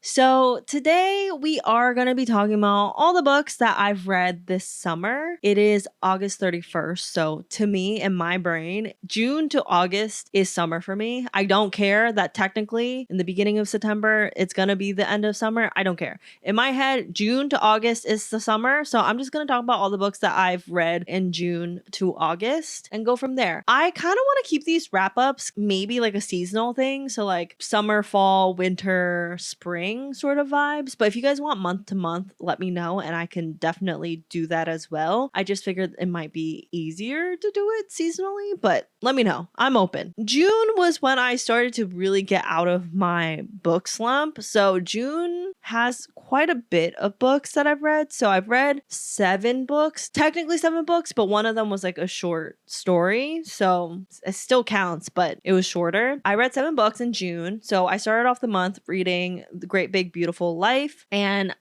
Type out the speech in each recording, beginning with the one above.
So today we are going to be talking about all the books that I've read this summer. It is August 31st. So to me, in my brain, June to August is summer for me. I don't care that technically in the beginning of September, it's going to be the end of summer. I don't care. In my head, June to August is the summer. So I'm just going to talk about all the books that I've read in June to August and go from there. I kind of want to keep these wrap ups maybe like a seasonal thing. So like summer, fall, winter, spring sort of vibes. But if you guys want month to month, let me know and I can definitely do that as well. I just figured it might be easier to do it seasonally, but let me know. I'm open. June was when I started to really get out of my book slump. So June has quite a bit of books that I've read. So I've read 7 books, technically 7 books, but one of them was like a short story. So it still counts, but it was shorter. I read 7 books in June. So I started off the month reading The Great Big Beautiful Life. And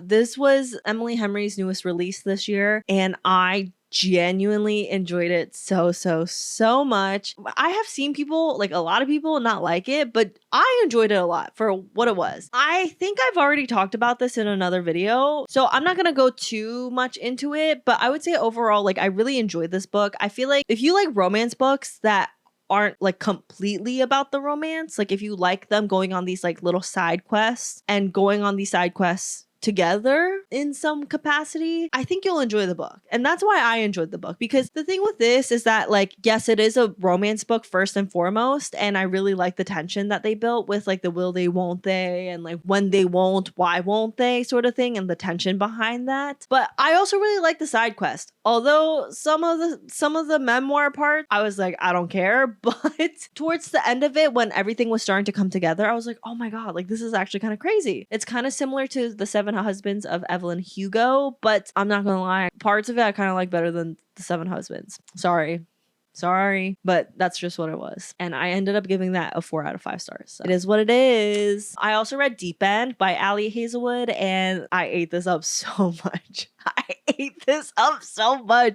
this was Emily Henry's newest release this year. And I genuinely enjoyed it so much. I have seen people, like a lot of people, not like it, but I enjoyed it a lot for what it was. I think I've already talked about this in another video, so I'm not gonna go too much into it, but I would say overall, like I really enjoyed this book. I feel like if you like romance books that aren't like completely about the romance, like if you like them going on these like little side quests and going on these side quests together in some capacity, I think you'll enjoy the book. And that's why I enjoyed the book, because the thing with this is that like, yes, it is a romance book first and foremost, and I really like the tension that they built with like the will they, won't they, and like when they won't, why won't they sort of thing, and the tension behind that. But I also really like the side quest. Although some of the memoir part, I was like, I don't care. But towards the end of it, when everything was starting to come together, I was like, oh my God, like this is actually kind of crazy. It's kind of similar to The Seven Husbands of Evelyn Hugo, but I'm not gonna lie, parts of it I kind of like better than The Seven Husbands. Sorry, but that's just what it was. And I ended up giving that a 4 out of 5 stars. So it is what it is. I also read Deep End by Ali Hazelwood, and I ate this up so much.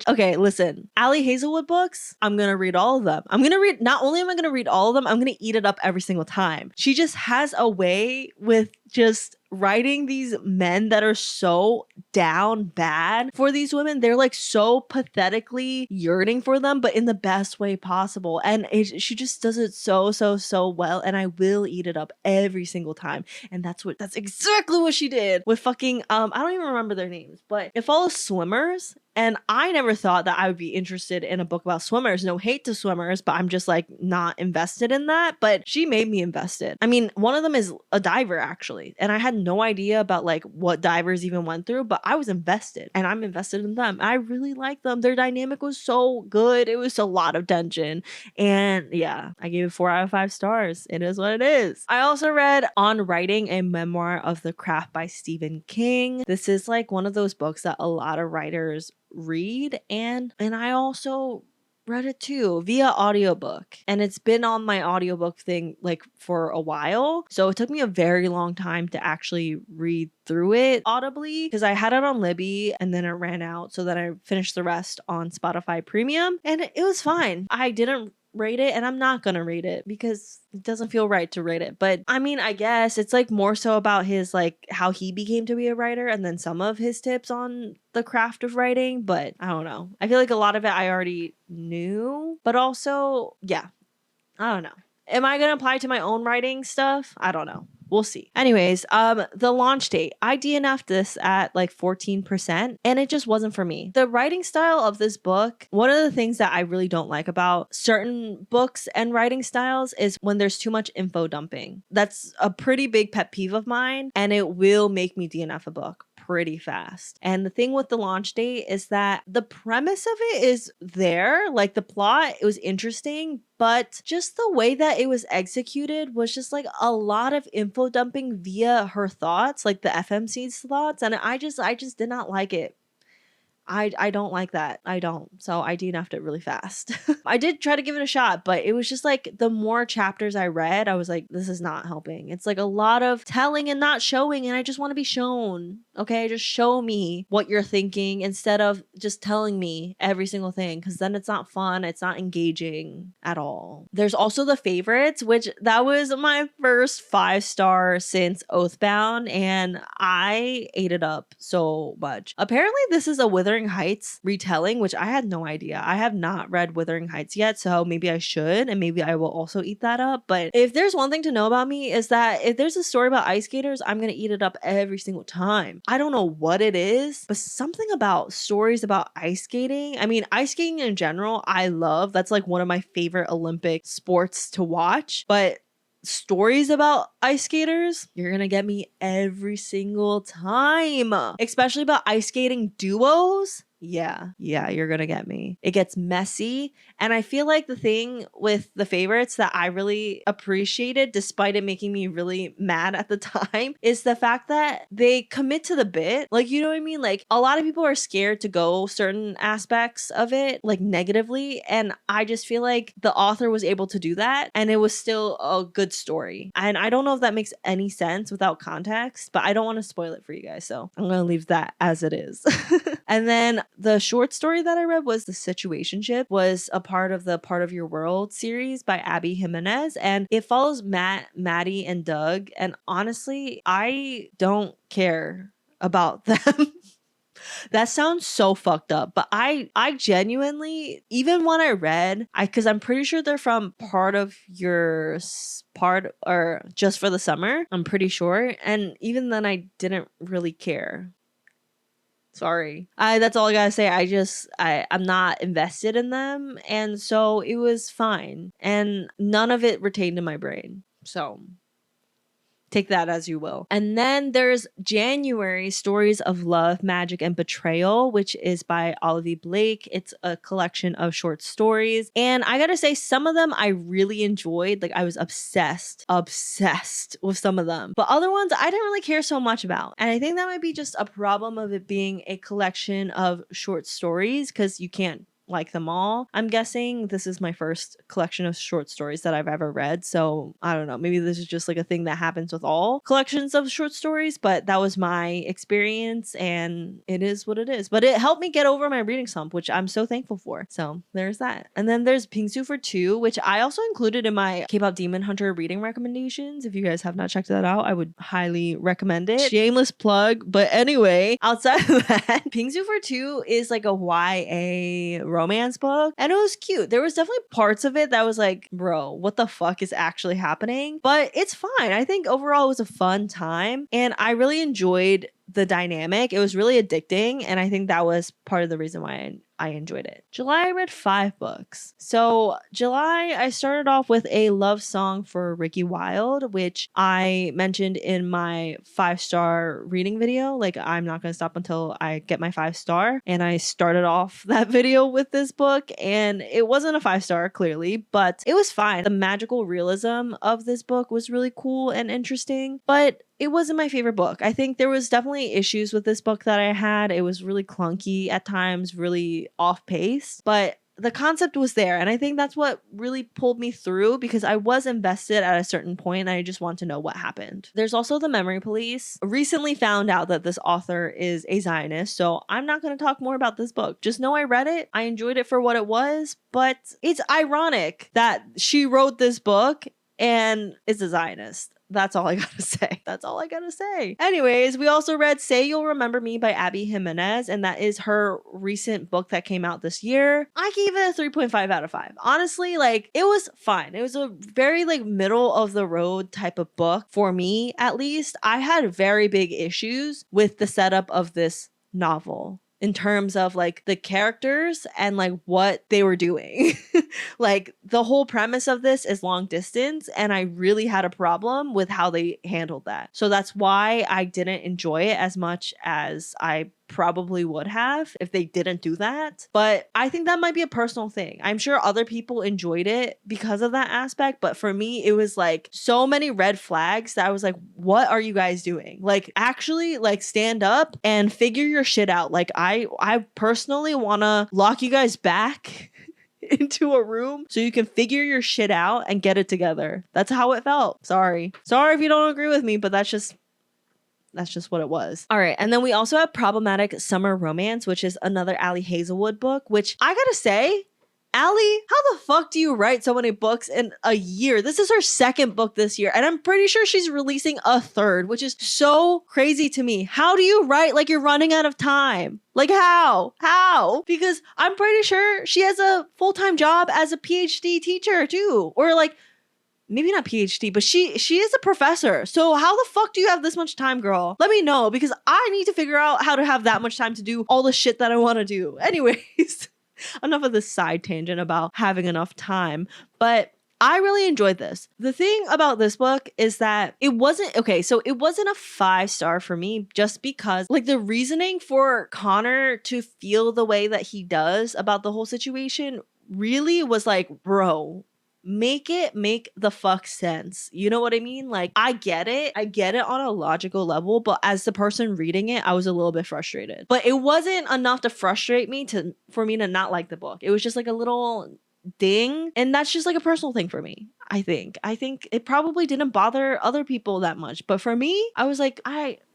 Okay, listen. Ali Hazelwood books, I'm gonna read all of them. Not only am I gonna read all of them, I'm gonna eat it up every single time. She just has a way with just writing these men that are so down bad for these women. They're like so pathetically yearning for them, but in the best way possible. And she just does it so well. And I will eat it up every single time. And that's exactly what she did with fucking, I don't even remember their names, but it follows swimmers. And I never thought that I would be interested in a book about swimmers. No hate to swimmers, but I'm just like not invested in that. But she made me invested. I mean, one of them is a diver actually. And I had no idea about like what divers even went through, but I was invested and I'm invested in them. I really like them. Their dynamic was so good. It was a lot of tension. And yeah, I gave it 4 out of 5 stars. It is what it is. I also read On Writing, a Memoir of the Craft by Stephen King. This is like one of those books that a lot of writers read, and I also read it too via audiobook, and it's been on my audiobook thing like for a while, so it took me a very long time to actually read through it audibly because I had it on Libby and then it ran out, so then I finished the rest on Spotify Premium, and it was fine. I didn't rate it, and I'm not gonna rate it because it doesn't feel right to rate it. But I mean, I guess it's like more so about his like how he became to be a writer and then some of his tips on the craft of writing. But I don't know. I feel like a lot of it I already knew, but also, yeah, I don't know. Am I gonna apply to my own writing stuff? I don't know. We'll see. Anyways, the launch date. I DNF'd this at like 14% and it just wasn't for me. The writing style of this book, one of the things that I really don't like about certain books and writing styles is when there's too much info dumping. That's a pretty big pet peeve of mine, and it will make me DNF a book pretty fast. And the thing with the launch date is that the premise of it is there, like the plot, it was interesting, but just the way that it was executed was just like a lot of info dumping via her thoughts, like the FMC's thoughts, and I just did not like it. I don't like that. I don't. So I DNF'd it really fast. I did try to give it a shot, but it was just like the more chapters I read, I was like, this is not helping. It's like a lot of telling and not showing, and I just want to be shown. Okay, just show me what you're thinking instead of just telling me every single thing, because then it's not fun. It's not engaging at all. There's also the favorites, which that was my first 5-star since Oathbound, and I ate it up so much. Apparently, this is a Wuthering Heights retelling, which I had no idea. I have not read Wuthering Heights yet, so maybe I should, and maybe I will also eat that up. But if there's one thing to know about me, is that if there's a story about ice skaters, I'm gonna eat it up every single time. I don't know what it is, but something about stories about ice skating. I mean, ice skating in general, I love. That's like one of my favorite Olympic sports to watch. But stories about ice skaters, you're gonna get me every single time, especially about ice skating duos. Yeah, you're gonna get me. It gets messy. And I feel like the thing with the favorites that I really appreciated, despite it making me really mad at the time, is the fact that they commit to the bit. Like, you know what I mean? Like, a lot of people are scared to go certain aspects of it, like negatively. And I just feel like the author was able to do that. And it was still a good story. And I don't know if that makes any sense without context, but I don't want to spoil it for you guys. So I'm going to leave that as it is. And then the short story that I read was The Situationship, was a part of the Part of Your World series by Abby Jimenez, and it follows Matt, Maddie, and Doug. And honestly, I don't care about them. That sounds so fucked up, but I genuinely, even when I read, because I'm pretty sure they're from Part of Your Part, or Just for the Summer, I'm pretty sure, and even then I didn't really care. Sorry. That's all I gotta say. I'm not invested in them. And so it was fine. And none of it retained in my brain. So take that as you will. And then there's January Stories of Love, Magic, and Betrayal, which is by Olivia Blake. It's a collection of short stories. And I gotta say, some of them I really enjoyed. Like, I was obsessed with some of them. But other ones I didn't really care so much about. And I think that might be just a problem of it being a collection of short stories, because you can't like them all. I'm guessing this is my first collection of short stories that I've ever read, so I don't know, maybe this is just like a thing that happens with all collections of short stories, but that was my experience, and it is what it is. But it helped me get over my reading slump, which I'm so thankful for. So there's that. And then there's Pingsu for Two, which I also included in my K-pop Demon Hunter reading recommendations. If you guys have not checked that out, I would highly recommend it. Shameless plug. But anyway, outside of that, Pingsu for Two is like a YA romance book, and it was cute. There was definitely parts of it that was like, bro, what the fuck is actually happening? But it's fine. I think overall it was a fun time, and I really enjoyed the dynamic. It was really addicting, and I think that was part of the reason why I enjoyed it. July, I read 5 books. So July, I started off with a love song for Ricky Wilde, which I mentioned in my 5-star reading video. Like, I'm not going to stop until I get my 5-star. And I started off that video with this book, and it wasn't a 5-star, clearly, but it was fine. The magical realism of this book was really cool and interesting, but it wasn't my favorite book. I think there was definitely issues with this book that I had. It was really clunky at times, really off pace, but the concept was there. And I think that's what really pulled me through, because I was invested at a certain point and I just want to know what happened. There's also The Memory Police. Recently found out that this author is a Zionist, so I'm not going to talk more about this book. Just know I read it. I enjoyed it for what it was, but it's ironic that she wrote this book and is a Zionist. That's all I gotta say. That's all I gotta say. Anyways, we also read Say You'll Remember Me by Abby Jimenez, and that is her recent book that came out this year. I gave it a 3.5 out of 5. Honestly, like, it was fine. It was a very, like, middle of the road type of book for me, at least. I had very big issues with the setup of this novel in terms of like the characters and like what they were doing. Like, the whole premise of this is long distance, and I really had a problem with how they handled that. So that's why I didn't enjoy it as much as I probably would have if they didn't do that. But I think that might be a personal thing. I'm sure other people enjoyed it because of that aspect, but for me it was like so many red flags that I was like, what are you guys doing? Like, actually, like, stand up and figure your shit out. Like, I personally want to lock you guys back into a room so you can figure your shit out and get it together. That's how it felt. Sorry if you don't agree with me, but that's just what it was. All right. And then we also have Problematic Summer Romance, which is another Ali Hazelwood book, which I gotta say, Ali, how the fuck do you write so many books in a year? This is her second book this year, and I'm pretty sure she's releasing a third, which is so crazy to me. How do you write like you're running out of time? Like, how? Because I'm pretty sure she has a full-time job as a PhD teacher too. Or like, maybe not PhD, but she is a professor. So how the fuck do you have this much time, girl? Let me know, because I need to figure out how to have that much time to do all the shit that I want to do. Anyways, enough of this side tangent about having enough time. But I really enjoyed this. The thing about this book is that it wasn't a 5-star for me, just because like the reasoning for Connor to feel the way that he does about the whole situation really was like, bro, make the fuck sense. You know what I mean? Like, I get it on a logical level, but as the person reading it, I was a little bit frustrated. But it wasn't enough to frustrate me for me to not like the book. It was just like a little ding, and that's just like a personal thing for me. I think it probably didn't bother other people that much, but for me, I was like,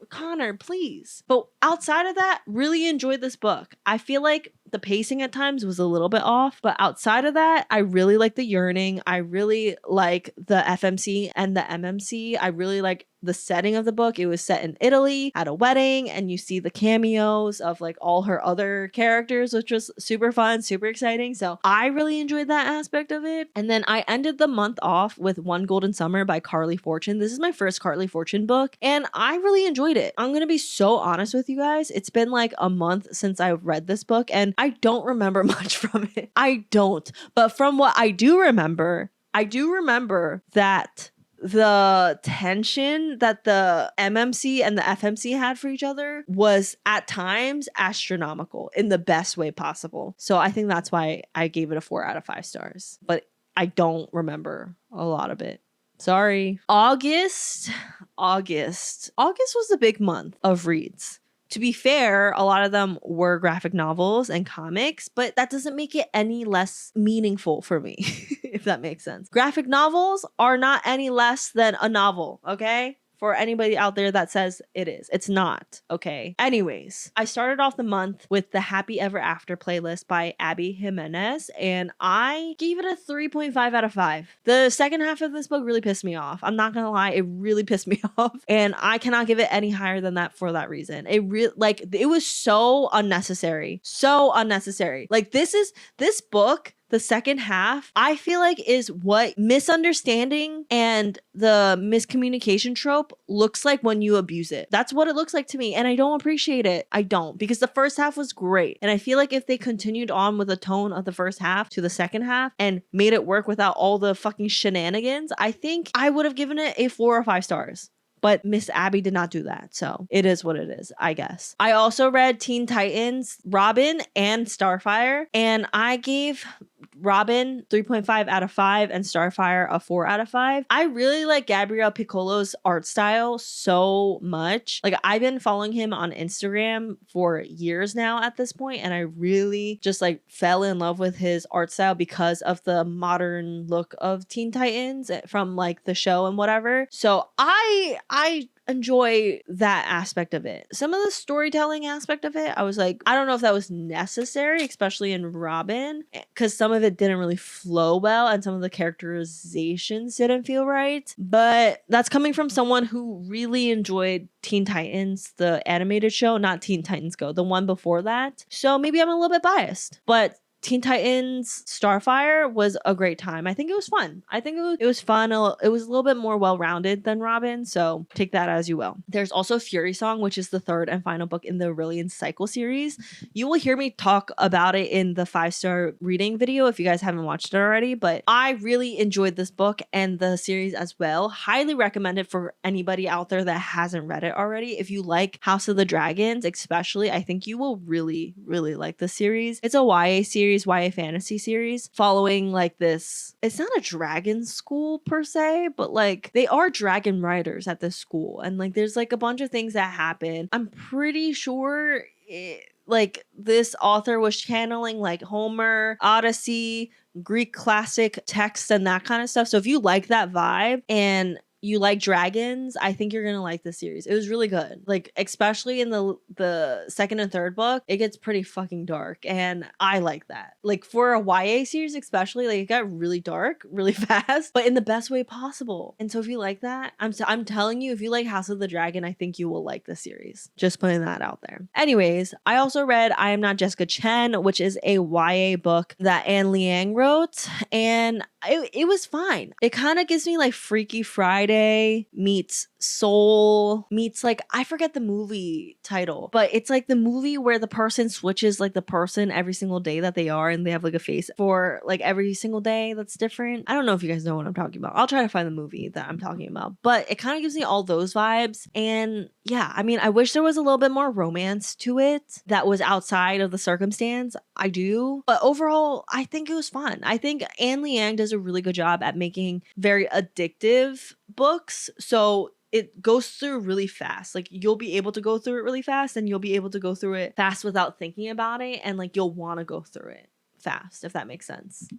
Connor, please. But outside of that, really enjoyed this book. I feel like the pacing at times was a little bit off, but outside of that, I really like the yearning. I really like the FMC and the MMC. I really like the setting of the book. It was set in Italy at a wedding, and you see the cameos of like all her other characters, which was super fun, super exciting. So I really enjoyed that aspect of it. And then I ended the month off with One Golden Summer by Carly Fortune. This is my first Carly Fortune book, and I really enjoyed it. I'm gonna be so honest with you guys. It's been like a month since I've read this book, and I don't remember much from it. I don't. But from what I do remember that the tension that the MMC and the FMC had for each other was at times astronomical in the best way possible. So I think that's why I gave it a 4 out of 5 stars. But I don't remember a lot of it. Sorry. August was a big month of reads. To be fair, a lot of them were graphic novels and comics, but that doesn't make it any less meaningful for me, if that makes sense. Graphic novels are not any less than a novel, okay? For anybody out there that says it is. It's not, okay? Anyways, I started off the month with the Happy Ever After playlist by Abby Jimenez, and I gave it a 3.5 out of 5. The second half of this book really pissed me off. I'm not gonna lie, it really pissed me off, and I cannot give it any higher than that for that reason. It was so unnecessary. So unnecessary. Like, this book, the second half, I feel like is what misunderstanding and the miscommunication trope looks like when you abuse it. That's what it looks like to me, and I don't appreciate it. I don't, because the first half was great, and I feel like if they continued on with the tone of the first half to the second half and made it work without all the fucking shenanigans, I think I would have given it a 4 or 5 stars. But Miss Abby did not do that, so it is what it is, I guess. I also read Teen Titans, Robin, and Starfire, and I gave Robin 3.5 out of 5 and Starfire a 4 out of 5. I really like Gabriel Piccolo's art style so much. Like, I've been following him on Instagram for years now at this point, and I really just like fell in love with his art style because of the modern look of Teen Titans from like the show and whatever. So I enjoy that aspect of it. Some of the storytelling aspect of it, I was like, I don't know if that was necessary, especially in Robin, because some of it didn't really flow well and some of the characterizations didn't feel right. But that's coming from someone who really enjoyed Teen Titans, the animated show, not Teen Titans Go, the one before that. So maybe I'm a little bit biased, but Teen Titans Starfire was a great time. I think it was fun. I think it was fun. It was a little bit more well-rounded than Robin, so take that as you will. There's also Fury Song, which is the third and final book in the Aurelian Cycle series. You will hear me talk about it in the 5-star reading video if you guys haven't watched it already, but I really enjoyed this book and the series as well. Highly recommend it for anybody out there that hasn't read it already. If you like House of the Dragons, especially, I think you will really, really like this series. It's a YA series, YA fantasy series, following like this. It's not a dragon school per se, but like they are dragon riders at this school. And like there's like a bunch of things that happen. I'm pretty sure like this author was channeling like Homer, Odyssey, Greek classic texts and that kind of stuff. So if you like that vibe and you like dragons, I think you're gonna like this series. It was really good. Like, especially in the second and third book, it gets pretty fucking dark, and I like that. Like, for a YA series especially, like, it got really dark really fast, but in the best way possible. And so if you like that, I'm telling you, if you like House of the Dragon, I think you will like the series. Just putting that out there. Anyways, I also read I Am Not Jessica Chen, which is a YA book that Anne Liang wrote, and it was fine. It kind of gives me like Freaky Friday meets Soul meets like, I forget the movie title, but it's like the movie where the person switches like the person every single day that they are, and they have like a face for like every single day that's different. I don't know if you guys know what I'm talking about. I'll try to find the movie that I'm talking about, but it kind of gives me all those vibes. And yeah, I mean, I wish there was a little bit more romance to it that was outside of the circumstance. I do, but overall, I think it was fun. I think Anne Liang does a really good job at making very addictive books. So it goes through really fast. Like, you'll be able to go through it really fast, and you'll be able to go through it fast without thinking about it. And like, you'll want to go through it fast, if that makes sense.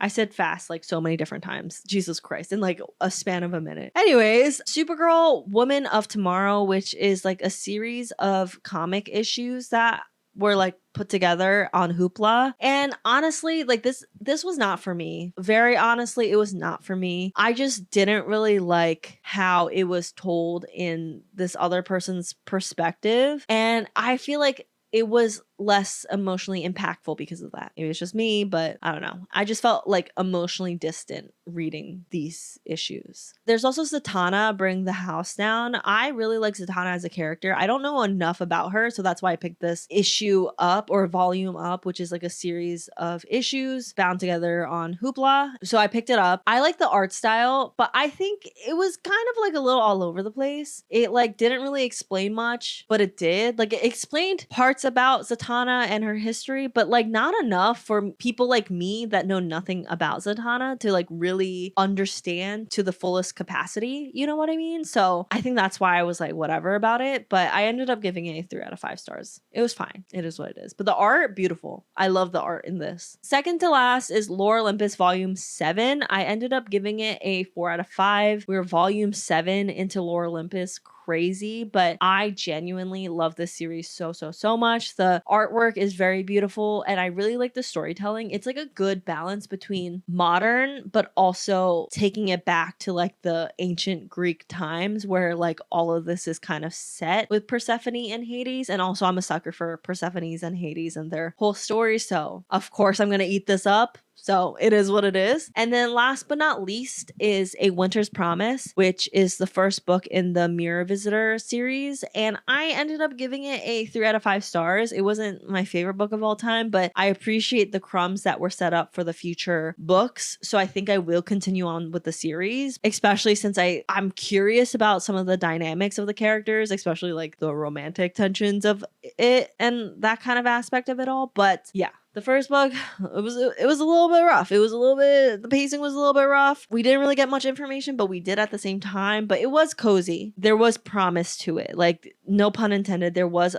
I said fast like so many different times. Jesus Christ. In like a span of a minute. Anyways, Supergirl Woman of Tomorrow, which is like a series of comic issues that were like put together on Hoopla. And honestly, like this was not for me. Very honestly, it was not for me. I just didn't really like how it was told in this other person's perspective. And I feel like it was less emotionally impactful because of that. Maybe it's just me, but I don't know. I just felt like emotionally distant reading these issues. There's also Zatanna, Bring the House Down. I really like Zatanna as a character. I don't know enough about her, so that's why I picked this issue up, or volume up, which is like a series of issues bound together on Hoopla. So I picked it up. I like the art style, but I think it was kind of like a little all over the place. It like didn't really explain much, but it did. Like, it explained parts about Zatanna and her history, but like not enough for people like me that know nothing about Zatanna to like really understand to the fullest capacity. You know what I mean? So I think that's why I was like whatever about it, but I ended up giving it a 3 out of 5 stars. It was fine. It is what it is. But the art, beautiful. I love the art in this. Second to last is Lore Olympus Volume 7. I ended up giving it a 4 out of 5. We're Volume 7 into Lore Olympus. Crazy, but I genuinely love this series so much. The artwork is very beautiful, and I really like the storytelling. It's like a good balance between modern but also taking it back to like the ancient Greek times, where like all of this is kind of set with Persephone and Hades. And also, I'm a sucker for Persephone's and Hades and their whole story, so of course I'm gonna eat this up. So it is what it is. And then last but not least is A Winter's Promise, which is the first book in the Mirror Visitor series. And I ended up giving it a 3 out of 5 stars. It wasn't my favorite book of all time, but I appreciate the crumbs that were set up for the future books. So I think I will continue on with the series, especially since I'm curious about some of the dynamics of the characters, especially like the romantic tensions of it and that kind of aspect of it all. But yeah. The first book, it was a little bit rough. The pacing was a little bit rough. We didn't really get much information, but we did at the same time. But it was cozy. There was promise to it. Like, no pun intended. There was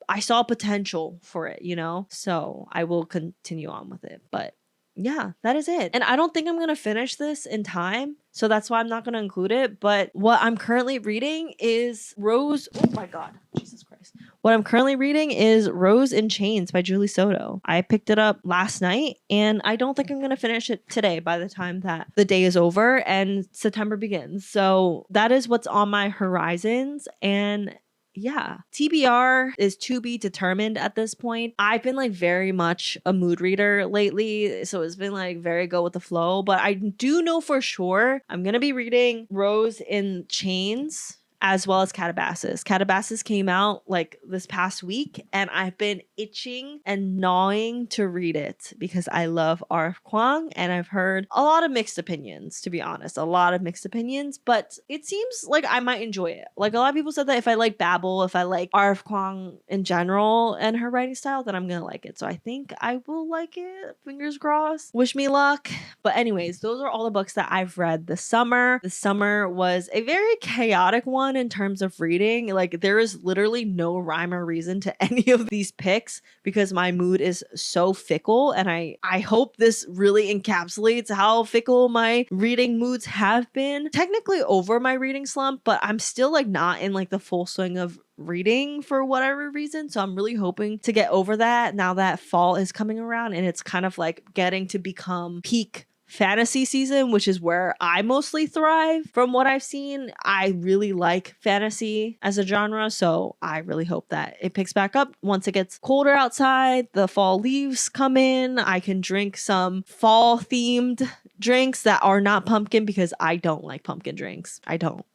I saw potential for it, you know? So I will continue on with it. But yeah, that is it. And I don't think I'm going to finish this in time, so that's why I'm not going to include it. But what I'm currently reading is Rose. Oh my God. Jesus Christ. What I'm currently reading is Rose in Chains by Julie Soto. I picked it up last night, and I don't think I'm going to finish it today by the time that the day is over and September begins. So that is what's on my horizons. And yeah, TBR is to be determined at this point. I've been like very much a mood reader lately, so it's been like very go with the flow. But I do know for sure I'm gonna be reading Rose in Chains as well as Catabasis. Catabasis came out like this past week, and I've been itching and gnawing to read it because I love R.F. Kuang, and I've heard a lot of mixed opinions, to be honest. A lot of mixed opinions, but it seems like I might enjoy it. Like a lot of people said that if I like Babel, if I like R.F. Kuang in general and her writing style, then I'm gonna like it. So I think I will like it. Fingers crossed. Wish me luck. But anyways, those are all the books that I've read this summer. The summer was a very chaotic one in terms of reading. Like there is literally no rhyme or reason to any of these picks because my mood is so fickle, and I hope this really encapsulates how fickle my reading moods have been. Technically over my reading slump, but I'm still like not in like the full swing of reading for whatever reason. So I'm really hoping to get over that now that fall is coming around and it's kind of like getting to become peak fantasy season, which is where I mostly thrive. From what I've seen, I really like fantasy as a genre, so I really hope that it picks back up once it gets colder outside, the fall leaves come in, I can drink some fall themed drinks that are not pumpkin because I don't like pumpkin drinks. I don't.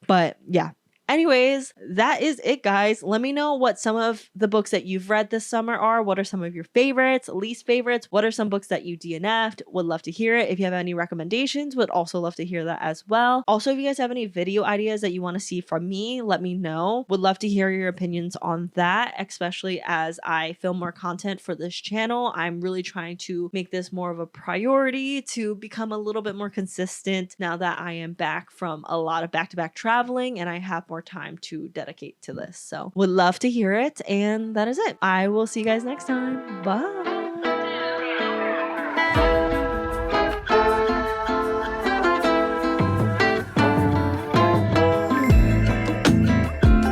But yeah, anyways, that is it, guys. Let me know what some of the books that you've read this summer are. What are some of your favorites, least favorites? What are some books that you DNF'd? Would love to hear it. If you have any recommendations, would also love to hear that as well. Also, if you guys have any video ideas that you want to see from me, let me know. Would love to hear your opinions on that, especially as I film more content for this channel. I'm really trying to make this more of a priority to become a little bit more consistent now that I am back from a lot of back-to-back traveling and I have more time to dedicate to this. So would love to hear it. And that is it. I will see you guys next time. Bye.